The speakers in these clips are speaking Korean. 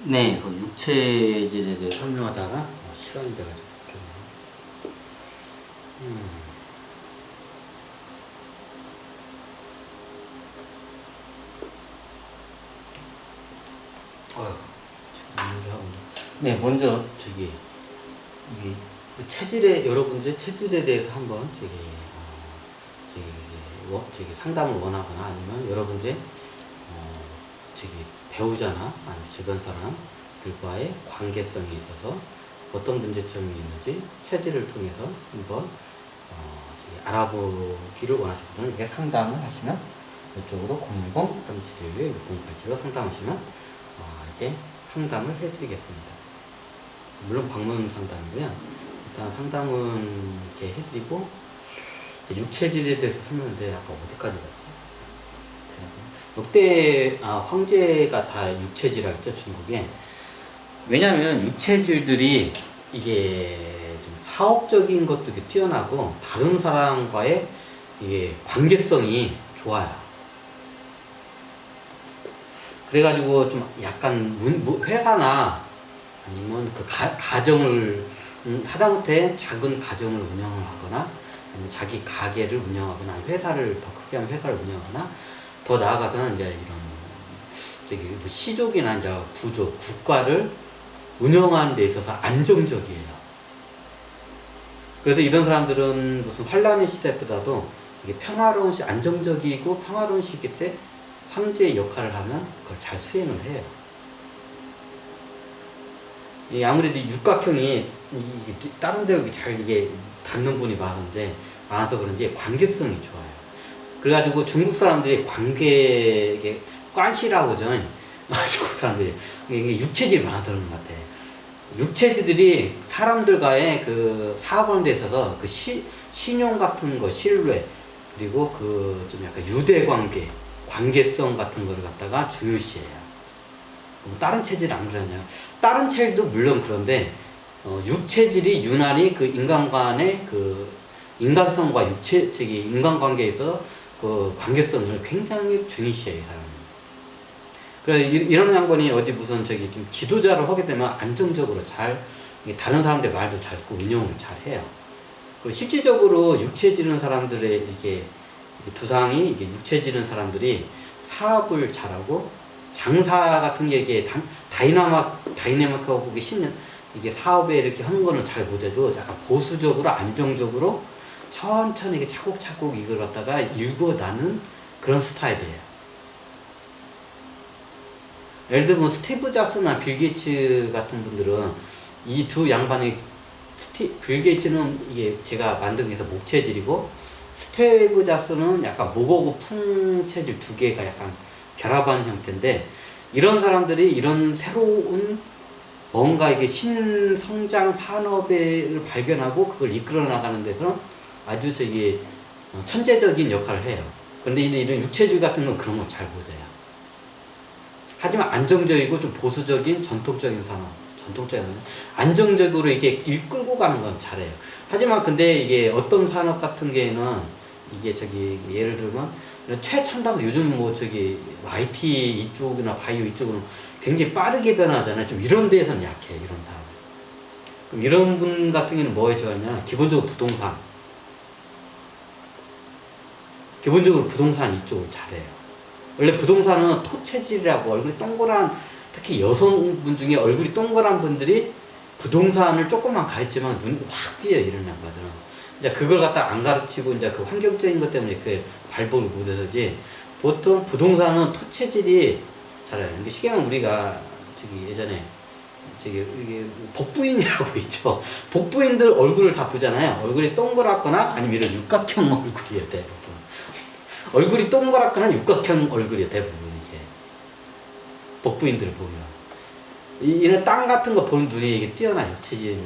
네, 그 육체질에 대해 설명하다가 시간이 돼가지고 그렇겠네요. 어휴, 지금 하고 있네. 네, 먼저 이게 그 체질에 여러분들의 체질에 대해서 한번 상담을 원하거나 아니면 여러분들의 배우자나 아니면 주변 사람들과의 관계성에 있어서 어떤 문제점이 있는지 체질을 통해서 한번 알아보기를 원하시거든요. 이렇게 상담을 하시면 이쪽으로 010-371-6087로 상담하시면 이렇게 상담을 해드리겠습니다. 물론 방문 상담이고요. 일단 상담은 이렇게 해드리고 육체질에 대해서 설명했는데 아까 어디까지 갔지? 역대 황제가 다 육체질이라고 했죠, 중국에. 왜냐면 육체질들이 이게 좀 사업적인 것도 이렇게 뛰어나고 다른 사람과의 이게 관계성이 좋아요. 그래가지고 좀 약간 회사나 아니면 그 가정을 하다못해 작은 가정을 운영을 하거나 아니면 자기 가게를 운영하거나 회사를 더 크게 하면 회사를 운영하거나 더 나아가서는 이제 이런 뭐 시족이나 이제 부족 국가를 운영하는 데 있어서 안정적이에요. 그래서 이런 사람들은 무슨 환란의 시대보다도 이게 평화로운 안정적이고 평화로운 시기 때 황제의 역할을 하면 그걸 잘 수행을 해요. 아무래도 육각형이 다른 데 잘 이게 닿는 분이 많아서 그런지 관계성이 좋아요. 그래가지고 중국 사람들이 관계, 관시라고 하죠. 중국 사람들이. 이게 육체질이 많아서 그런 것 같아요. 육체질들이 사람들과의 그 사업하는 데 있어서 그 신용 같은 거, 신뢰, 그리고 그 좀 약간 유대 관계, 관계성 같은 거를 갖다가 중요시해요. 다른 체질이 안 그러냐. 다른 체질도 물론 그런데, 육체질이 유난히 그 인간 간의 그 인간성과 인간관계에서 그 관계성을 굉장히 중요시해요, 사람이. 그래서 이런 양반이 어디 무슨 좀 지도자를 하게 되면 안정적으로 다른 사람들 말도 잘 듣고 운영을 잘 해요. 그리고 실질적으로 육체지른 사람들의 두상이 육체지른 사람들이 사업을 잘하고 장사 같은 게 다이나믹하고 이게 사업에 이렇게 하는 거는 잘 못해도 약간 보수적으로 안정적으로 천천히 이게 차곡차곡 이걸 갖다가 읽어나는 그런 스타일이에요. 예를 들면 스티브 잡스나 빌 게이츠 같은 분들은 이 두 양반의 빌 게이츠는 이게 제가 만든 게 목체질이고 스티브 잡스는 약간 목하고 풍체질 두 개가 약간 결합한 형태인데 이런 사람들이 이런 새로운 뭔가 이게 신성장 산업을 발견하고 그걸 이끌어 나가는 데서 아주 천재적인 역할을 해요. 그런데 이런 육체질 같은 건 그런 걸 잘 못해요. 하지만 안정적이고 좀 보수적인 전통적인 산업, 안정적으로 이게 이끌고 가는 건 잘해요. 하지만 근데 이게 어떤 산업 같은 경우에는 이게 예를 들면 최첨단 요즘 IT 이쪽이나 바이오 이쪽은 굉장히 빠르게 변하잖아요. 좀 이런 데에서는 약해요, 이런 사람. 그럼 이런 분 같은 경우는 뭐에 좋아하냐? 기본적으로 부동산 이쪽을 잘해요. 원래 부동산은 토체질이라고 얼굴이 동그란, 특히 여성분 중에 얼굴이 동그란 분들이 부동산을 조금만 가르치면 눈이 확 띄어요, 이런 양반들은. 이제 그걸 갖다 안 가르치고 이제 그 환경적인 것 때문에 그 발복을 못해서지 보통 부동산은 토체질이 잘해요. 이게 쉽게 말하면 우리가 예전에 이게 복부인이라고 있죠. 복부인들 얼굴을 다 보잖아요. 얼굴이 동그랗거나 아니면 이런 육각형 얼굴이에요, 대부분. 얼굴이 동그랗거나 육각형 얼굴이에요, 대부분. 이게 복부인들을 보면 이런 땅 같은 거 보는 눈이 이게 뛰어나요, 체질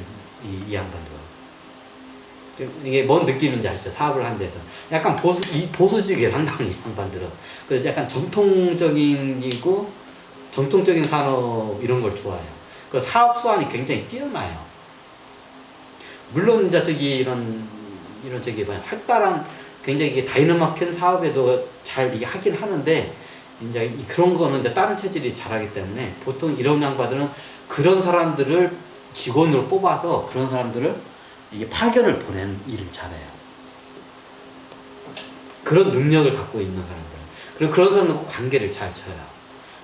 이 양반도. 이게 뭔 느낌인지 아시죠? 사업을 하는 데서 약간 보수적이에요, 상당히 양반들은. 그래서 약간 정통적인 산업 이런 걸 좋아해요. 그 사업 수완이 굉장히 뛰어나요. 물론 이제 이런 활달한 굉장히 다이너마켓 사업에도 잘 이게 하긴 하는데 이제 그런 거는 이제 다른 체질이 잘하기 때문에 보통 이런 양반들은 그런 사람들을 직원으로 뽑아서 그런 사람들을 이게 파견을 보내는 일을 잘해요. 그런 능력을 갖고 있는 사람들. 그리고 그런 사람들과 관계를 잘 쳐요.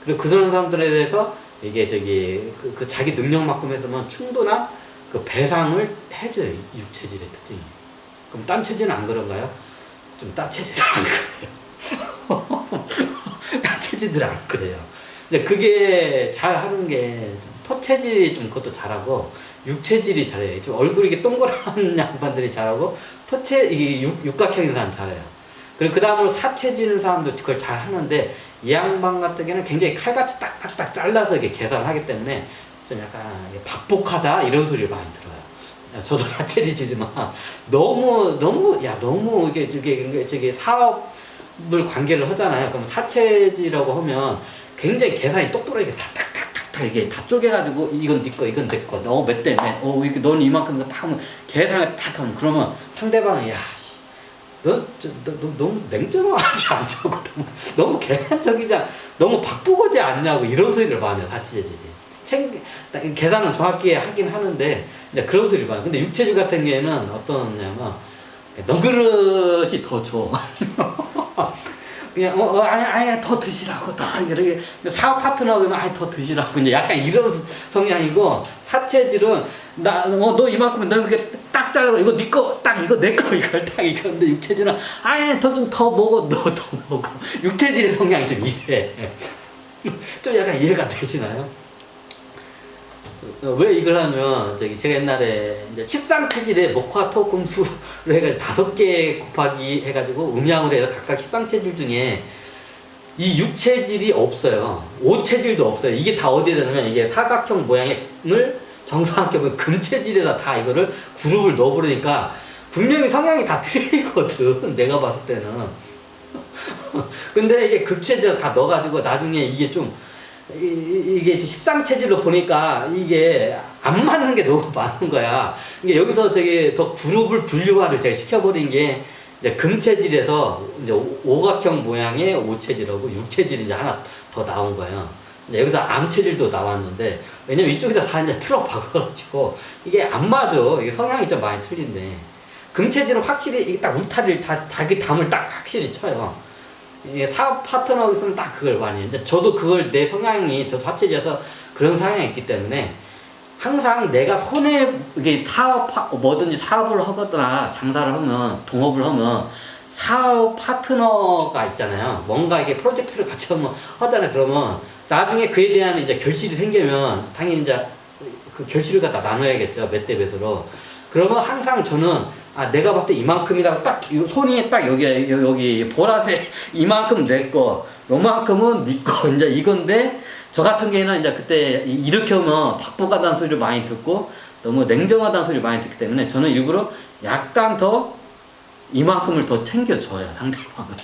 그리고 그런 사람들에 대해서 이게 그 자기 능력만큼 해서만 충분한 그 배상을 해줘요. 육체질의 특징이. 그럼 딴 체질은 안 그런가요? 좀 딴 체질은 안 그래요. 딴 체질들은 안 그래요. 이제 그게 잘 하는 게 토체질이 좀 그것도 잘하고 육체질이 잘해요. 좀 얼굴이 이게 동그란 양반들이 잘하고 이게 육각형인 사람 잘해요. 그리고 그 다음으로 사체질 사람도 그걸 잘 하는데 이 양반 같은 경우는 굉장히 칼같이 딱딱딱 잘라서 이렇게 계산을 하기 때문에 좀 약간 박복하다 이런 소리를 많이 들어요. 저도 사체질이지만 너무 이게 사업을 관계를 하잖아요. 그럼 사체질이라고 하면 굉장히 계산이 똑똑하게 다 이게 다 쪼개가지고 이건 네 거, 이건 내 거, 몇 대 몇, 이렇게 넌 이만큼 딱 하면 계산을 딱 하면 그러면 상대방이 넌 너무 냉정하지 않냐고 너무 계산적이지 너무 박보고지 않냐고 이런 소리를 많이 해요. 사체질이 계산은 정확히 하긴 하는데 이제 그런 소리를 많이 해요. 근데 육체질 같은 경우에는 어떠냐면 너그릇이 더 좋아. 그냥 아니 더 드시라고 다 이렇게 사업 파트너는 더 드시라고 이제 약간 이런 성향이고 사체질은 너 이만큼은 너 이렇게 딱 잘라서 이거 네 거 딱 이거 내 거 이걸 딱 이거 근데 육체질은 더 먹어 너 더 먹어 육체질의 성향이 좀 이래. 좀 약간 이해가 되시나요? 왜 이걸 하냐면 제가 옛날에 이제 13체질에 목화 토 금수를 해가지고 5개 곱하기 해가지고 음양으로 해서 각각 13체질 중에 이 6체질이 없어요. 5체질도 없어요. 이게 다 어디에 되냐면 이게 사각형 모양을 정사각형을 금체질에다 다 이거를 그룹을 넣어버리니까 분명히 성향이 다 틀리거든. 내가 봤을 때는. 근데 이게 급체질을 다 넣어가지고 나중에 이게 좀 이게 13체질로 보니까 이게 안 맞는 게 너무 많은 거야. 이게 여기서 더 그룹을 분류화를 제가 시켜버린 게 이제 금체질에서 이제 오각형 모양의 5체질하고 6체질이 이제 하나 더 나온 거예요. 이제 여기서 암체질도 나왔는데 왜냐면 이쪽에다 다 이제 틀어 박아가지고 이게 안 맞아. 이게 성향이 좀 많이 틀린데 금체질은 확실히 딱 울타리를 다 자기 담을 딱 확실히 쳐요. 사업 파트너가 있으면 딱 그걸 많이 해요. 저도 그걸 내 성향이 저 사체질에서 그런 성향이 있기 때문에 항상 내가 이게 뭐든지 사업을 하거나 장사를 하면 동업을 하면 사업 파트너가 있잖아요. 뭔가 이게 프로젝트를 같이 하잖아요. 그러면 나중에 그에 대한 이제 결실이 생기면 당연히 이제 그 결실을 갖다 나눠야겠죠. 몇 대 몇으로. 그러면 항상 저는 내가 봤을 때 이만큼이라고 딱 손이 딱 여기 보라색 이만큼 내 거, 요만큼은 네 거 이제 이건데 저 같은 경우에는 이제 그때 이렇게 하면 박복하다는 소리를 많이 듣고 너무 냉정하다는 소리를 많이 듣기 때문에 저는 일부러 약간 더 이만큼을 더 챙겨줘요 상대방을.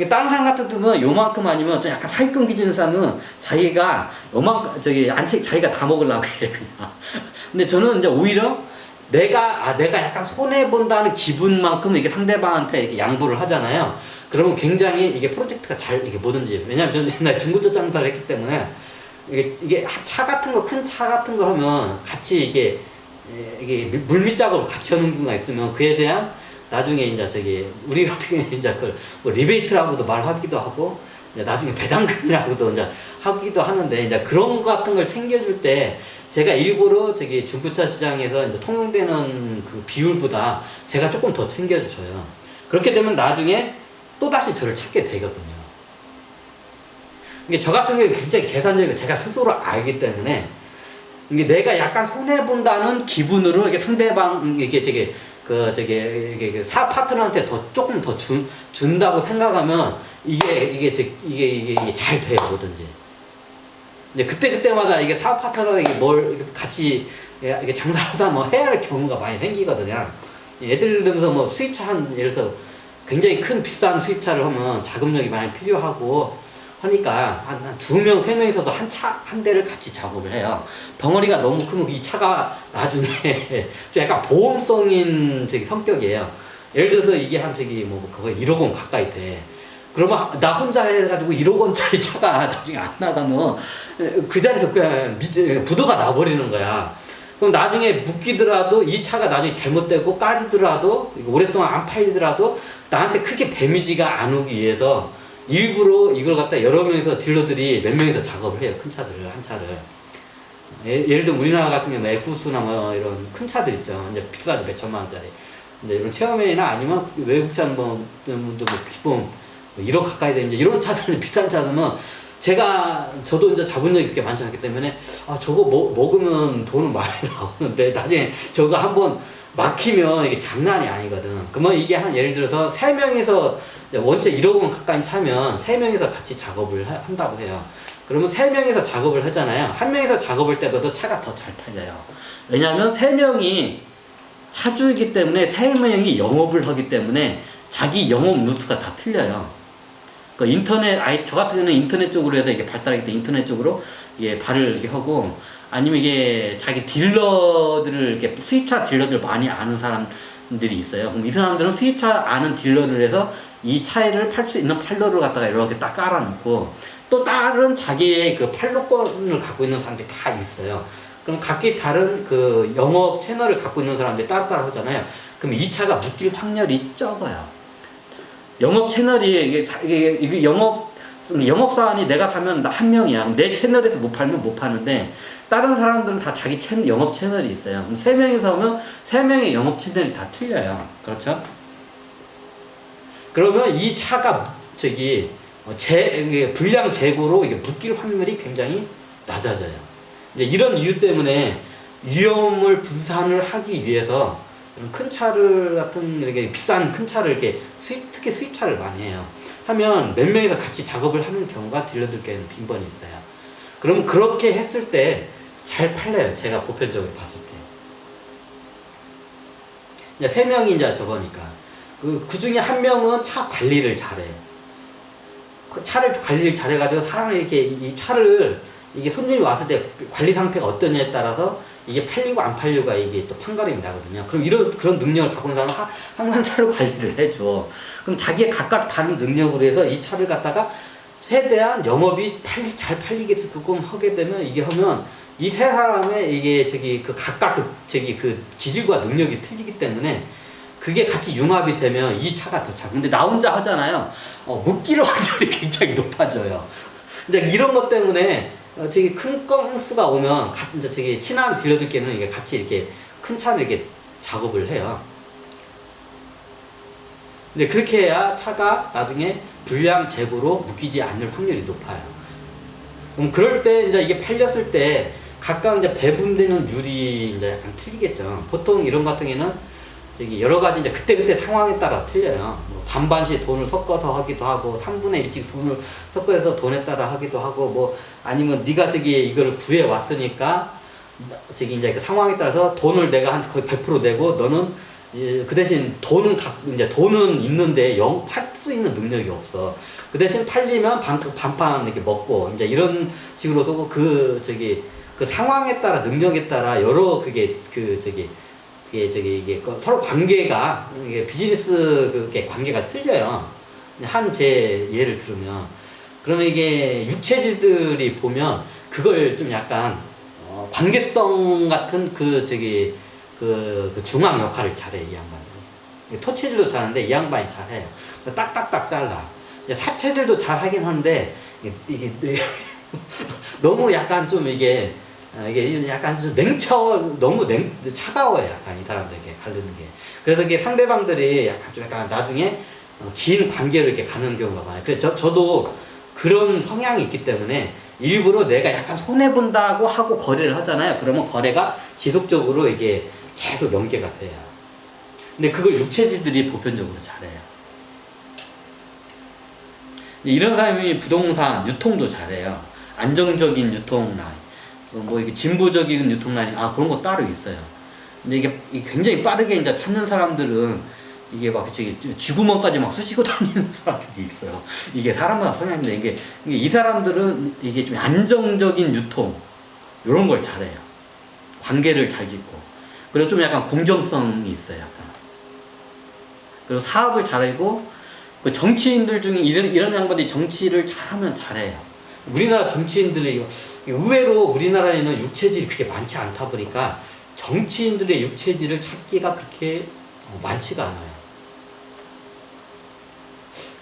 다른 사람 같으면 요만큼 아니면 좀 약간 사기꾼 기질인 사람은 자기가 요만큼 자기가 다 먹으려고 해 그냥. 근데 저는 이제 오히려 내가 약간 손해본다는 기분만큼 이게 상대방한테 이렇게 양보를 하잖아요. 그러면 굉장히 이게 프로젝트가 이게 뭐든지. 왜냐면 저는 옛날 중고차 장사를 했기 때문에 이게 차 같은 거, 큰 차 같은 거 하면 같이 이게 물밑작업을 같이 하는 경우가 있으면 그에 대한 나중에 이제 우리 같은 경우에 이제 뭐 리베이트라고도 말하기도 하고 이제 나중에 배당금이라고도 이제 하기도 하는데 이제 그런 거 같은 걸 챙겨줄 때 제가 일부러 중고차 시장에서 이제 통용되는 그 비율보다 제가 조금 더 챙겨주셔요. 그렇게 되면 나중에 또다시 저를 찾게 되거든요. 이게 저 같은 경우에 굉장히 계산적이고 제가 스스로 알기 때문에 이게 내가 약간 손해본다는 기분으로 이게 상대방, 사 파트너한테 조금 더 준다고 생각하면 이게 잘 돼요, 뭐든지. 이제 그때마다 이게 사업 파트너가 뭘 같이 이게 장사하다 뭐 해야 할 경우가 많이 생기거든요. 예를 들면서 뭐 수입차 예를 들어서 굉장히 큰 비싼 수입차를 하면 자금력이 많이 필요하고 하니까 한 2명, 3명이서도 한 대를 같이 작업을 해요. 덩어리가 너무 크면 이 차가 나중에 좀 약간 보험성인 성격이에요. 예를 들어서 이게 거의 1억 원 가까이 돼. 그러면 나 혼자 해가지고 1억 원짜리 차가 나중에 안 나가면 그 자리에서 그냥 부도가 나버리는 거야. 그럼 나중에 묶이더라도 이 차가 나중에 잘못되고 까지더라도 오랫동안 안 팔리더라도 나한테 크게 데미지가 안 오기 위해서 일부러 이걸 갖다 여러 명이서 딜러들이 몇 명이서 작업을 해요. 큰 차들을, 한 차를. 예를 들면 우리나라 같은 경우는 에쿠스나 뭐 이런 큰 차들 있죠. 이제 비싸죠. 몇 천만 원짜리. 근데 이런 체험회나 아니면 외국차 뭐 기본 1억 가까이 되는 이제 이런 차들은 비싼 차들은 저도 이제 자본력이 그렇게 많지 않기 때문에 저거 먹으면 돈은 많이 나오는데 나중에 저거 한번 막히면 이게 장난이 아니거든. 그러면 이게 한 예를 들어서 3명이서 원체 1억 원 가까이 차면 3명이서 같이 작업을 한다고 해요. 그러면 3명이서 작업을 하잖아요. 1명이서 작업할 때보다 차가 더 잘 팔려요. 왜냐하면 3명이 차주이기 때문에 3명이 영업을 하기 때문에 자기 영업 루트가 다 틀려요. 그 인터넷, 저 같은 경우는 인터넷 쪽으로 해서 이게 발달하기 때문에 인터넷 쪽으로 이게 발을 이렇게 하고, 아니면 이게 자기 딜러들을, 이렇게 수입차 딜러들 많이 아는 사람들이 있어요. 그럼 이 사람들은 수입차 아는 딜러를 해서 이 차를 팔 수 있는 팔로를 갖다가 이렇게 딱 깔아놓고, 또 다른 자기의 그 팔로권을 갖고 있는 사람들이 다 있어요. 그럼 각기 다른 그 영업 채널을 갖고 있는 사람들이 따로따로 하잖아요. 그럼 이 차가 묶일 확률이 적어요. 영업 채널이 이게 영업사원이 내가 가면 나 한 명이야. 내 채널에서 못 팔면 못 파는데 다른 사람들은 다 자기 영업 채널이 있어요. 그럼 3명이서 오면 3명의 영업 채널이 다 틀려요. 그렇죠? 그러면 이 차가 불량 재고로 이게 묶일 확률이 굉장히 낮아져요. 이제 이런 이유 때문에 위험을 분산을 하기 위해서 큰 차를 같은 이렇게 비싼 큰 차를 이렇게 특히 수입차를 많이 해요. 하면 몇 명이서 같이 작업을 하는 경우가 딜러들께는 빈번히 있어요. 그럼 그렇게 했을 때 잘 팔려요. 제가 보편적으로 봤을 때. 이제 3명이 이제 저거니까. 그 중에 1명은 차 관리를 잘해요. 그 차를 관리를 잘해가지고 사람이 이렇게 이 차를 이게 손님이 왔을 때 관리 상태가 어떠냐에 따라서 이게 팔리고 안 팔리고가 이게 또 판가름이 나거든요. 그럼 그런 능력을 갖고 있는 사람은 항상 차를 관리를 해줘. 그럼 자기의 각각 다른 능력으로 해서 이 차를 갖다가 최대한 영업이 잘 팔리게끔 하게 되면 이게 하면 이 세 사람의 이게 각각 그 기질과 능력이 틀리기 때문에 그게 같이 융합이 되면 이 차가 더 잘. 근데 나 혼자 하잖아요. 묶일 확률이 굉장히 높아져요. 이제 이런 것 때문에 큰 건수가 오면 이제 친한 딜러들끼리는 이게 같이 이렇게 큰 차를 이렇게 작업을 해요. 근데 그렇게 해야 차가 나중에 불량 재고로 묶이지 않을 확률이 높아요. 그럼 그럴 때 이제 이게 팔렸을 때 각각 이제 배분되는 율이 이제 약간 틀리겠죠. 보통 이런 같은 경우에는 여러 가지 이제 그때 상황에 따라 틀려요. 뭐 반반씩 돈을 섞어서 하기도 하고 3분의 1씩 돈을 섞어서 돈에 따라 하기도 하고, 뭐 아니면 네가 이걸 구해 왔으니까 이제 그 상황에 따라서 돈을 내가 한 거의 100% 내고 너는 그 대신 돈은 있는데 팔 수 있는 능력이 없어. 그 대신 팔리면 반판 이렇게 먹고 이제 이런 식으로도 그 상황에 따라 능력에 따라 여러 이게 서로 관계가 비즈니스 관계가 틀려요. 제 예를 들으면 그러면 이게 육체질들이 보면 그걸 좀 약간 관계성 같은 그 중앙 역할을 잘해 이 양반이. 토체질도 잘하는데 이 양반이 잘해요. 딱딱딱 잘라. 사체질도 잘하긴 하는데 이게 너무 약간 좀 이게 약간 좀 너무 차가워요. 약간 이 사람들에게 가르는 게. 그래서 이게 상대방들이 약간 나중에 긴 관계로 이렇게 가는 경우가 많아요. 그래서 저도 그런 성향이 있기 때문에 일부러 내가 약간 손해본다고 하고 거래를 하잖아요. 그러면 거래가 지속적으로 이게 계속 연계가 돼요. 근데 그걸 육체지들이 보편적으로 잘해요. 이런 사람이 부동산 유통도 잘해요. 안정적인 유통 라인. 뭐 이게 진보적인 유통 라인, 그런 거 따로 있어요. 근데 이게 굉장히 빠르게 이제 찾는 사람들은 이게 막 쥐구멍까지 막 쑤시고 다니는 사람들이 있어요. 이게 사람마다 성향인데 이게 이 사람들은 이게 좀 안정적인 유통 이런 걸 잘해요. 관계를 잘 짓고 그리고 좀 약간 공정성이 있어요. 약간. 그리고 사업을 잘하고 그 정치인들 중에 이런 양반들이 정치를 잘하면 잘해요. 우리나라 정치인들이 의외로 우리나라에는 육체질이 그렇게 많지 않다 보니까 정치인들의 육체질을 찾기가 그렇게 많지가 않아요.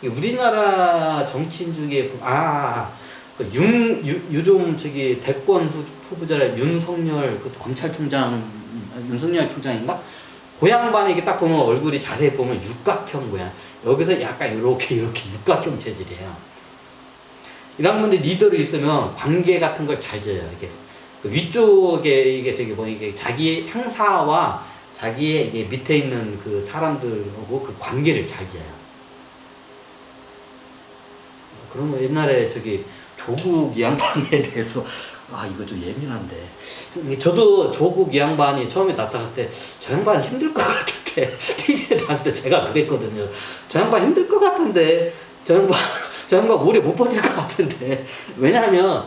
우리나라 정치인 중에 요즘 저기 대권 후보자라 윤석열 그 검찰총장 윤석열 총장인가? 그 양반이 이게 딱 보면 얼굴이 자세히 보면 육각형 모양. 여기서 약간 이렇게 육각형 체질이에요. 이런 분들이 리더로 있으면 관계 같은 걸 잘 져요. 이게 그 위쪽에 이게 저기 뭐 이게 자기 상사와 자기의 이게 밑에 있는 그 사람들하고 그 관계를 잘 져요. 그러면 옛날에 저기 조국 이 양반에 대해서 이거 좀 예민한데 저도 조국 이 양반이 처음에 나타났을 때 저 양반 힘들 것 같은데 TV에 나왔을 때 제가 그랬거든요. 저 양반 힘들 것 같은데 저 양반 오래 못 버틸 것 같은데 왜냐하면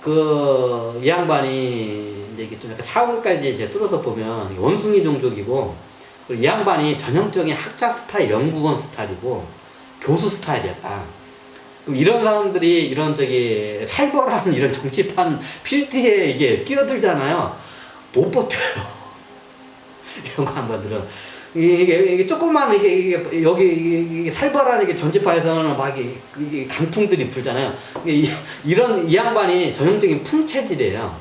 이 양반이 이제 이게 좀 약간 차원까지 이제 뚫어서 보면 원숭이 종족이고 이 양반이 전형적인 학자 스타일, 연구원 스타일이고 교수 스타일이었다. 그럼 이런 사람들이 이런 저기 살벌한 이런 정치판 필드에 이게 끼어들잖아요. 못 버텨요. 이런 거 양반들은 이게 조그만 이게 여기 살벌한 이게 전지판에서는 막 이게 강풍들이 불잖아요. 이 양반이 전형적인 풍체질이에요.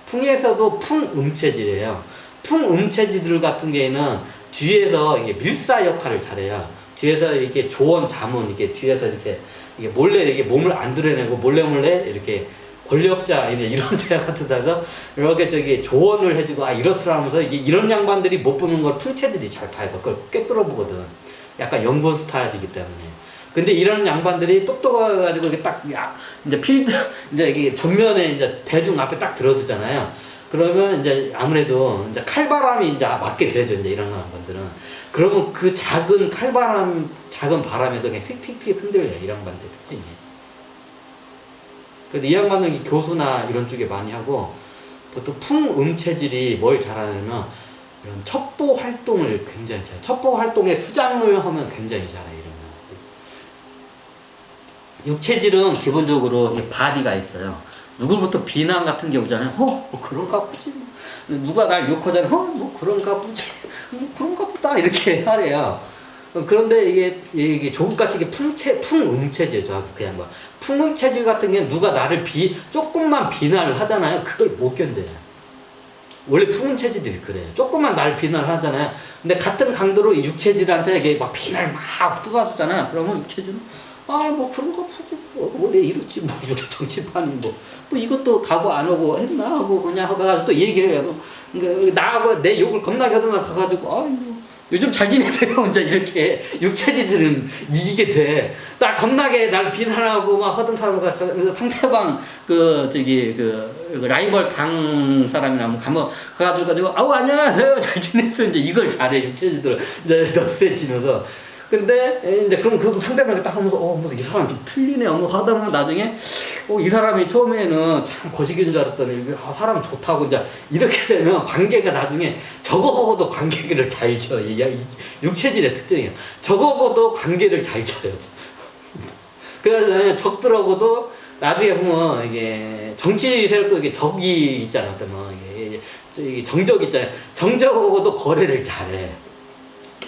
풍에서도 풍음체질이에요. 풍음체질들 같은 경우에는 뒤에서 이게 밀사 역할을 잘해요. 뒤에서 이렇게 조언 자문 이게 뒤에서 이렇게 몰래 이게 몸을 안 드러내고 몰래 이렇게 권력자 이런 자 같은 데서 이렇게 저기 조언을 해주고 이렇더라 하면서 이런 양반들이 못 보는 걸 풍체들이 잘 봐요. 그걸 꿰뚫어 보거든. 약간 연구원 스타일이기 때문에. 근데 이런 양반들이 똑똑해가지고 이게 딱 이제 필드 이제 이게 정면에 이제 대중 앞에 딱 들어서잖아요. 그러면 이제 아무래도 이제 칼바람이 이제 맞게 되죠. 이제 이런 양반들은. 그러면 그 작은 작은 바람에도 그냥 휙휙휙 흔들려요. 이 양반들 특징이. 그래도 이 양반은 교수나 이런 쪽에 많이 하고, 보통 풍음체질이 뭘 잘하냐면, 이런 첩보 활동을 굉장히 잘해요. 첩보 활동에 수장을 하면 굉장히 잘해요. 이런 거. 육체질은 기본적으로 바디가 있어요. 누구부터 비난 같은 게 오잖아요. 뭐 그런가 보지. 누가 날 욕하잖아요. 뭐 그런가 보지. 뭐 그런가 보다. 이렇게 하래요. 그런데 이게 조국같이 풍음체질이죠. 그냥 뭐. 풍음체질 같은 게 누가 나를 조금만 비난을 하잖아요. 그걸 못 견뎌요. 원래 풍음체질들이 그래요. 조금만 나를 비난을 하잖아요. 근데 같은 강도로 육체질한테 이게 막 비난을 막 쏟아주잖아요. 그러면 육체질은 뭐 그런 거 보지 원래 이렇지 뭐 우리 정치판이 뭐 이것도 가고 안 오고 했나 하고 그냥 가가지고 또 얘기를 해요. 나하고 내 욕을 겁나게 하더나 가가지고 요즘 잘 지내세요. 이제 이렇게 육체지들은 이게 돼. 나 겁나게 날 비난하고 막 하던 사람과 상대방 라이벌 당 사람이랑 가가지고 안녕하세요 잘 지냈어요. 이제 이걸 잘해 육체지들 이제 너스레치면서. 근데 이제 그럼 그 상대방이 딱 하면서 뭐 이 사람 좀 틀리네 뭐 하다 보면 나중에 이 사람이 처음에는 참 거시기인 줄 알았더니 사람 좋다고 이제 이렇게 되면 관계가 나중에 저거하고도 관계를 잘 져. 육체질의 특징이에요. 저거하고도 관계를 잘 져요. 그래서 적들하고도 나중에 보면 이게 정치 세력도 이게 적이 있잖아요. 뭐 이게 정적 있잖아요. 정적하고도 거래를 잘해.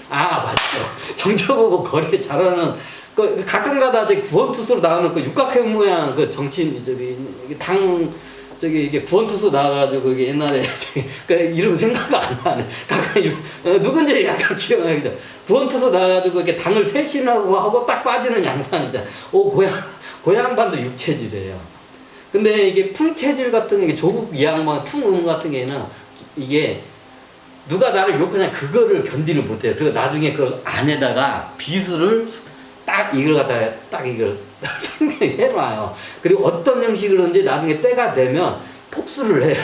맞죠. 정적하고 거래 잘하는, 가끔가다 구원투수로 나오는 육각형 모양 정치인, 이게 구원투수 나와가지고, 이게 옛날에, 이름 생각 안 나네. 누군지 약간 기억나기도. 구원투수 나와가지고, 이게 당을 쇄신하고 하고 딱 빠지는 양반이잖아. 고양반도 육체질이에요. 근데 이게 풍체질 같은 게, 조국 이 양반, 풍음 같은 게는, 이게, 누가 나를 욕하냐 그거를 견디를 못해요. 그리고 나중에 그 안에다가 비수를 이걸 갖다가 이걸 해놔요. 그리고 어떤 형식으로든지 나중에 때가 되면 폭수를 해요.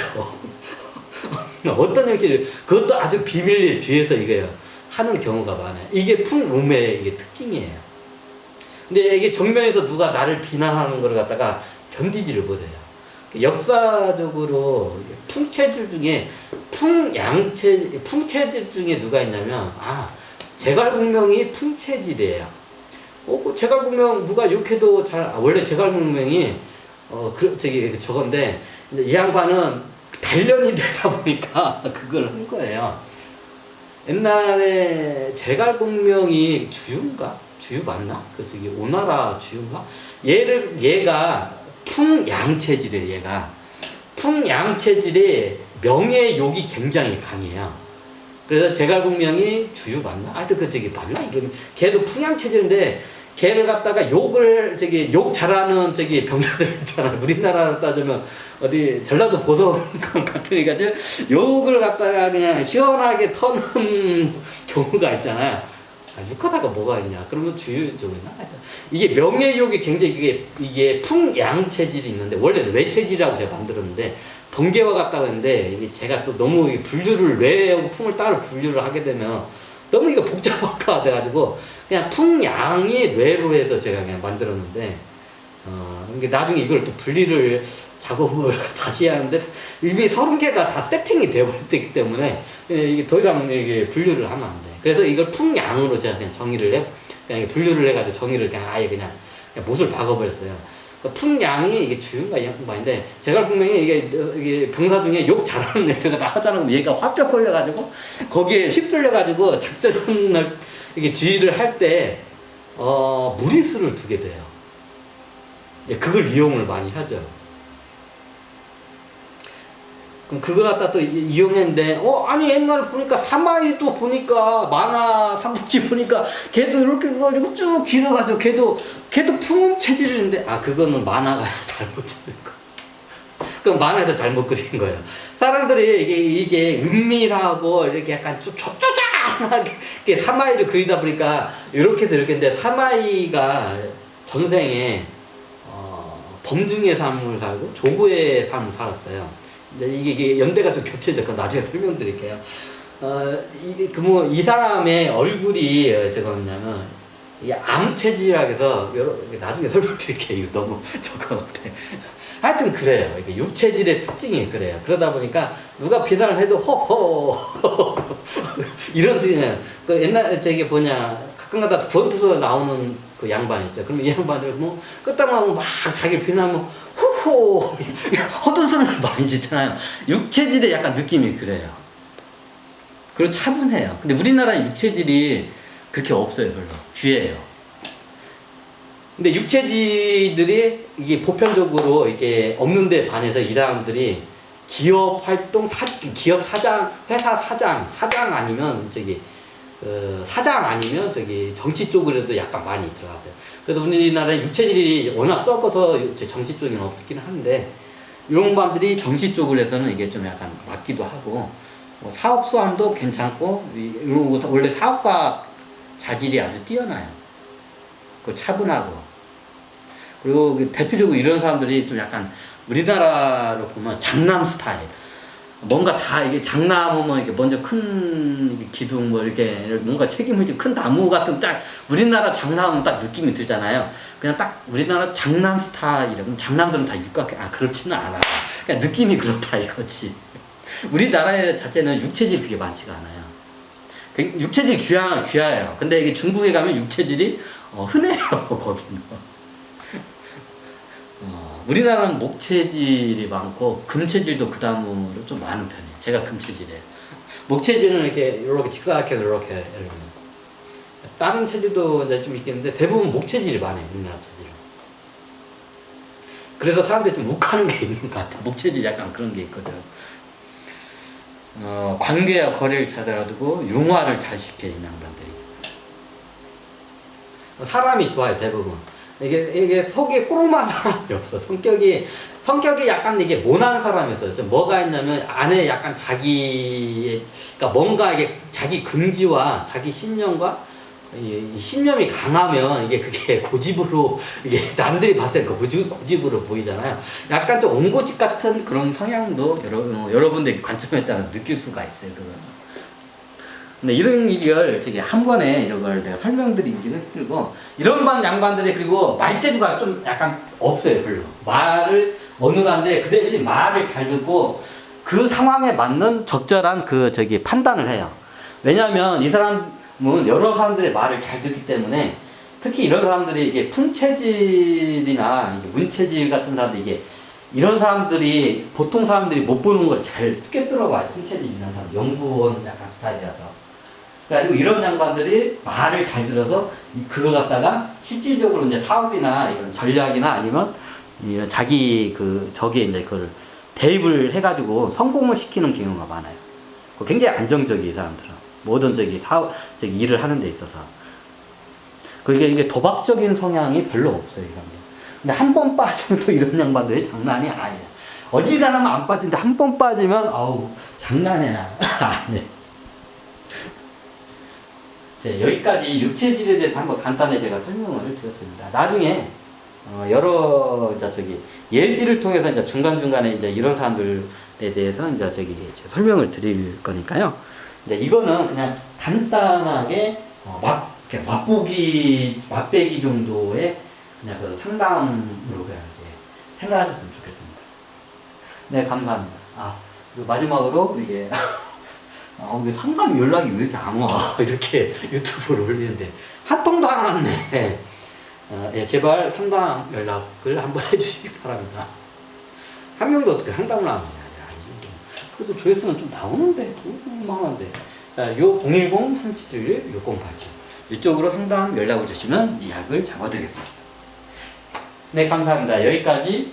어떤 형식으로 그것도 아주 비밀리에 뒤에서 이거요 하는 경우가 많아요. 이게 풍음의 이게 특징이에요. 근데 이게 정면에서 누가 나를 비난하는 걸 갖다가 견디지를 못해요. 역사적으로 풍체질 중에 풍체질 중에 누가 있냐면 제갈공명이 풍체질이에요. 그 제갈공명 누가 욕해도 원래 제갈공명이 저건데 이제 이 양반은 단련이 되다 보니까 그걸 한 거예요. 옛날에 제갈공명이 주유인가? 주유 맞나? 오나라 주유인가? 얘가 풍양체질이에요. 얘가 풍양체질에 명예욕이 굉장히 강해요. 그래서 제갈공명이 주유 맞나? 하여튼 맞나? 이런 걔도 풍양체질인데 걔를 갖다가 욕 잘하는 병사들 있잖아. 우리나라로 따지면 어디 전라도 보성 같으니까 욕을 갖다가 그냥 시원하게 터는 경우가 있잖아요. 욕하다가 뭐가 있냐? 그러면 주유 쪽이나? 이게 명예욕이 굉장히 이게 풍양체질이 있는데 원래는 외체질이라고 제가 만들었는데 번개와 같다고 했는데 이게 제가 또 너무 분류를 뇌하고 풍을 따로 분류를 하게 되면 너무 이거 복잡화가 돼가지고 그냥 풍양이 뇌로 해서 제가 그냥 만들었는데 나중에 이걸 또 분리를 작업을 다시 하는데 이미 30개가 다 세팅이 되어버렸기 때문에 이게 더 이상 이게 분류를 하면 안 돼. 그래서 이걸 풍양으로 제가 그냥 정의를 그냥 분류를 해가지고 정의를 그냥 아예 그냥 못을 박아버렸어요. 풍양이 이게 주인가 양반인데 제갈공명이 이게 병사 중에 욕 잘하는 애들가 나가잖아. 얘가 화병 걸려가지고 거기에 휩쓸려가지고 작전을 이게 지휘를 할 때 무리수를 두게 돼요. 그걸 이용을 많이 하죠. 그럼 그걸 갖다 또 이용했는데 아니 옛날에 보니까 사마이도 보니까 만화 삼국지 보니까 걔도 이렇게 해가지고 쭉 길어가지고 걔도 풍음 체질인데 그거는 만화가 잘못 그린 거. 그럼 만화에서 잘못 그린 거예요. 사람들이 이게 은밀하고 이렇게 약간 좀 쪼잔하게 사마이를 그리다 보니까 이렇게 해서 이렇게 했는데 사마이가 전생에 범중의 삶을 살고 조구의 삶을 살았어요. 이게 연대가 좀 겹쳐있는데 그건 나중에 설명드릴게요. 이 사람의 얼굴이 뭐냐면 암체질이라고 해서 나중에 설명드릴게요. 이거 너무 저거 같아. 하여튼 그래요. 이게 육체질의 특징이 그래요. 그러다 보니까 누가 비난을 해도 호호 이런 뜻이에요. 옛날 가끔가다 구원투수 나오는 그 양반 있죠. 그러면 이 양반을 끝장나면 막 자기를 비난하면 후호 헛웃음을 많이 짓잖아요. 육체질의 약간 느낌이 그래요. 그리고 차분해요. 근데 우리나라 육체질이 그렇게 없어요. 별로 귀해요. 근데 육체질들이 이게 보편적으로 이게 없는데 반해서 이 사람들이 기업 활동 기업 사장, 회사 사장 아니면 사장 아니면 정치 쪽으로도 약간 많이 들어갔어요. 그래서 우리나라의 육체질이 워낙 적어서 정치 쪽에는 없긴 한데 이런 분들이 정치 쪽으로 해서는 이게 좀 약간 맞기도 하고 사업 수완도 괜찮고 원래 사업가 자질이 아주 뛰어나요. 차분하고 그리고 대표적으로 이런 사람들이 좀 약간 우리나라로 보면 장남 스타일. 뭔가 다 이게 장나무면 이게 먼저 큰 기둥 이렇게 뭔가 책임을 진 큰 나무 같은 우리나라 장나무는 딱 느낌이 들잖아요. 그냥 딱 우리나라 장남 스타일이라면 장남들은 다 육각형 그렇지는 않아. 그냥 느낌이 그렇다 이거지. 우리나라 자체는 육체질이 그렇게 많지가 않아요. 육체질이 귀해요. 근데 이게 중국에 가면 육체질이 흔해요. 거기는. 우리나라는 목체질이 많고 금체질도 그 다음으로 좀 많은 편이에요. 제가 금체질이에요. 목체질은 이렇게 직사각형 이렇게 다른 체질도 이제 좀 있겠는데 대부분 목체질이 많아요. 우리나라 체질은. 그래서 사람들이 좀 욱하는 게 있는 것 같아요. 목체질 약간 그런 게 있거든. 관계와 거리를 잘 알아두고 융화를 잘 시켜 이 양반들이. 사람이 좋아요. 대부분. 이게 속에 꼬로만 사람이 없어. 성격이 약간 이게 모난 사람이었어요. 좀 뭐가 있냐면 안에 약간 그러니까 뭔가 이게 자기 긍지와 자기 신념과 이 신념이 강하면 그게 고집으로 이게 남들이 봤을 때 고집으로 보이잖아요. 약간 좀 옹고집 같은 그런 성향도 여러분들 관점에 따라 느낄 수가 있어요. 그거는. 근데 이런 걸 한 번에 이런 걸 내가 설명드리기는 힘들고 이런 양반들이 그리고 말재주가 좀 약간 없어요. 별로 말을 어눌한데 그 대신 말을 잘 듣고 그 상황에 맞는 적절한 판단을 해요. 왜냐하면 이 사람은 여러 사람들의 말을 잘 듣기 때문에 특히 이런 사람들이 이게 품체질이나 이게 문체질 같은 사람들 이게 이런 사람들이 보통 사람들이 못 보는 걸 잘 꿰뚫어봐요. 품체질 있는 사람 연구원 약간 스타일이라서. 그래가지고 이런 양반들이 말을 잘 들어서 그걸 갖다가 실질적으로 이제 사업이나 이런 전략이나 아니면 이런 자기 그 저기에 이제 그걸 대입을 해가지고 성공을 시키는 경우가 많아요. 굉장히 안정적이 이 사람들은 모든 저기 사업 저기 일을 하는 데 있어서. 그게 이게 도박적인 성향이 별로 없어요, 이 사람들. 근데 한 번 빠지면 또 이런 양반들이 장난이 아니야. 어지간하면 안 빠지는데 한 번 빠지면 아우 장난이야. 네. 네, 여기까지 육체질에 대해서 한번 간단히 제가 설명을 드렸습니다. 나중에 여러 이제 저기 예시를 통해서 이제 중간중간에 이제 이런 사람들에 대해서 이제 저기 설명을 드릴 거니까요. 이제 이거는 그냥 간단하게 이렇게 맛배기 정도의 그냥 그 상담으로 그냥 이제 생각하셨으면 좋겠습니다. 네, 감사합니다. 그리고 마지막으로 이게 왜 상담 연락이 왜 이렇게 안 와? 이렇게 유튜브를 올리는데 한 통도 안 왔네. 예, 제발 상담 연락을 한번 해주시기 바랍니다. 한 명도 어떻게 상담을 안 하냐. 그래도 조회수는 좀 나오는데, 얼마나인데. 자, 요 010-3711-6087. 이쪽으로 상담 연락을 주시면 예약을 잡아드리겠습니다. 네, 감사합니다. 여기까지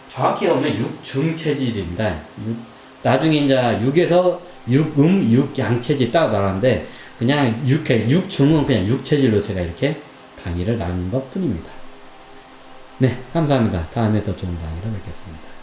정확히 하면 6중체질입니다. 나중에 이제 6에서 6양체질 딱 나왔는데, 그냥 6중은 그냥 6체질로 제가 이렇게 강의를 나눈 것 뿐입니다. 네, 감사합니다. 다음에 더 좋은 강의로 뵙겠습니다.